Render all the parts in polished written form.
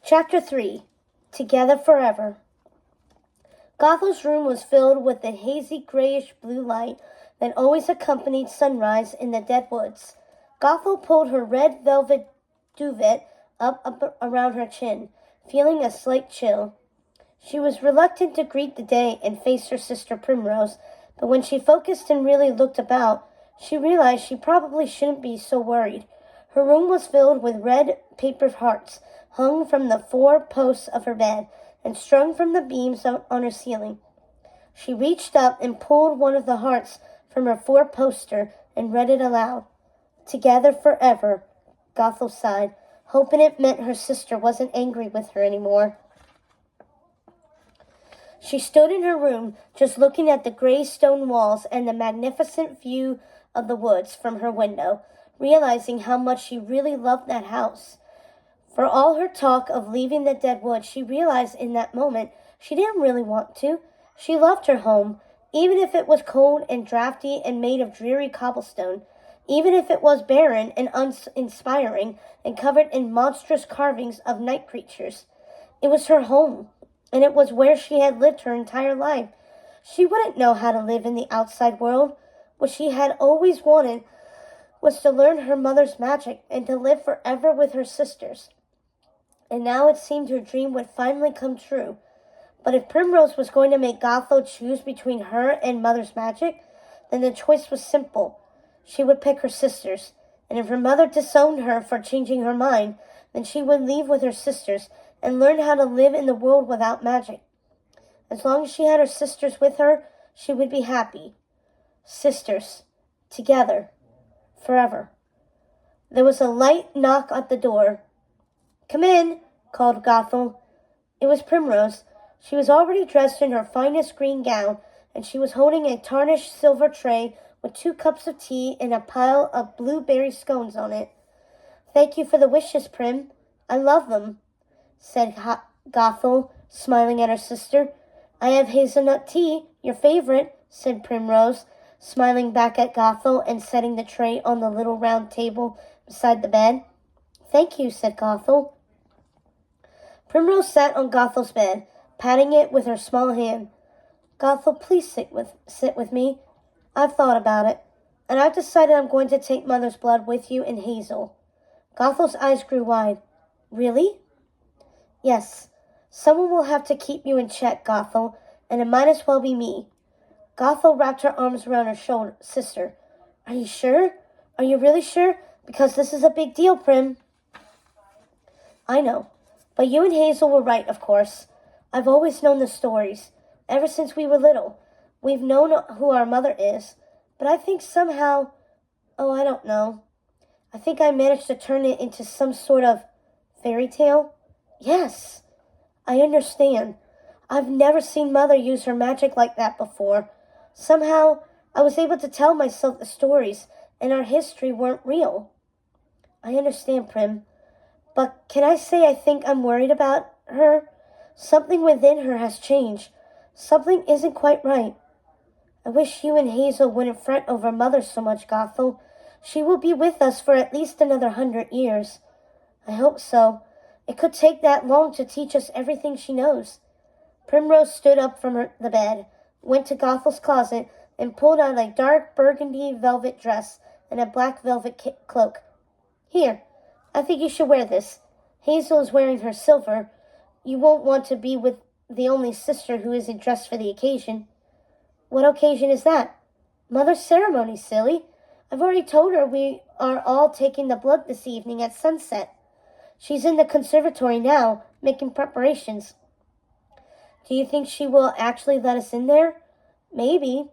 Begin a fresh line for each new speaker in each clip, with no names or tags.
Chapter 3. Together Forever. Gothel's room was filled with the hazy grayish-blue light that always accompanied sunrise in the dead woods. Gothel pulled her red velvet duvet up around her chin, feeling a slight chill. She was reluctant to greet the day and face her sister Primrose, but when she focused and really looked about, she realized she probably shouldn't be so worried. Her room was filled with red paper hearts, hung from the 4 posts of her bed and strung from the beams on her ceiling. She reached up and pulled one of the hearts from her 4-poster and read it aloud. Together forever, Gothel sighed, hoping it meant her sister wasn't angry with her anymore. She stood in her room, just looking at the gray stone walls and the magnificent view of the woods from her window, realizing how much she really loved that house. For all her talk of leaving the dead woods, she realized in that moment she didn't really want to. She loved her home, even if it was cold and drafty and made of dreary cobblestone, even if it was barren and uninspiring and covered in monstrous carvings of night creatures. It was her home, and it was where she had lived her entire life. She wouldn't know how to live in the outside world. What she had always wanted was to learn her mother's magic and to live forever with her sisters. And now it seemed her dream would finally come true. But if Primrose was going to make Gothel choose between her and mother's magic, then the choice was simple. She would pick her sisters, and if her mother disowned her for changing her mind, then she would leave with her sisters and learn how to live in the world without magic. As long as she had her sisters with her, she would be happy. Sisters, together, forever. There was a light knock at the door. "Come in," called Gothel. It was Primrose. She was already dressed in her finest green gown, and she was holding a tarnished silver tray with 2 cups of tea and a pile of blueberry scones on it. "Thank you for the wishes, Prim. I love them," said Gothel, smiling at her sister. "I have hazelnut tea, your favorite," said Primrose, smiling back at Gothel and setting the tray on the little round table beside the bed. "Thank you," said Gothel. Primrose sat on Gothel's bed, patting it with her small hand. "Gothel, please sit with me. I've thought about it, and I've decided I'm going to take Mother's blood with you and Hazel." Gothel's eyes grew wide. "Really?" "Yes. Someone will have to keep you in check, Gothel, and it might as well be me." Gothel wrapped her arms around her sister. "Are you sure? Are you really sure? Because this is a big deal, Prim." "I know. But you and Hazel were right, of course. I've always known the stories. Ever since we were little, we've known who our mother is. But I think somehow, I don't know. I think I managed to turn it into some sort of fairy tale." "Yes, I understand. I've never seen Mother use her magic like that before. Somehow, I was able to tell myself the stories, and our history weren't real." "I understand, Prim. But can I say I think I'm worried about her? Something within her has changed. Something isn't quite right. I wish you and Hazel wouldn't fret over Mother so much, Gothel. She will be with us for at least another 100 years. I hope so. It could take that long to teach us everything she knows." Primrose stood up from the bed, went to Gothel's closet, and pulled out a dark burgundy velvet dress and a black velvet cloak. "Here, I think you should wear this. Hazel is wearing her silver. You won't want to be with the only sister who isn't dressed for the occasion." "What occasion is that?" "Mother's ceremony, silly. I've already told her we are all taking the blood this evening at sunset. She's in the conservatory now, making preparations." "Do you think she will actually let us in there?" "Maybe.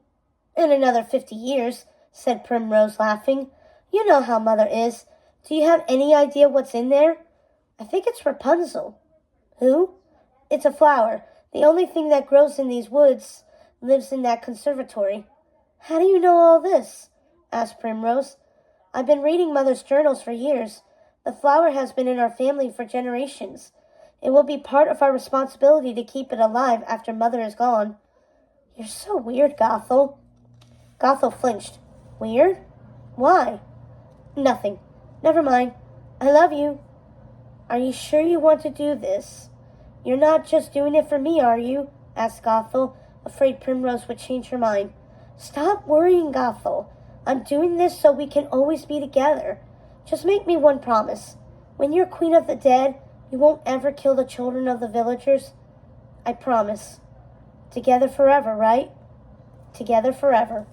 In another 50 years, said Primrose, laughing. "You know how Mother is. Do you have any idea what's in there?" "I think it's Rapunzel." "Who?" "It's a flower. The only thing that grows in these woods lives in that conservatory." "How do you know all this?" asked Primrose. "I've been reading Mother's journals for years. The flower has been in our family for generations. It will be part of our responsibility to keep it alive after Mother is gone." "You're so weird, Gothel." Gothel flinched. "Weird? Why?" "Nothing. Never mind. I love you." Are you sure you want to do this? You're not just doing it for me, are you? Asked Gothel, afraid Primrose would change her mind. Stop worrying, Gothel. I'm doing this so we can always be together. Just make me one promise. When you're Queen of the Dead, you won't ever kill the children of the villagers. I promise. Together forever, right? Together forever.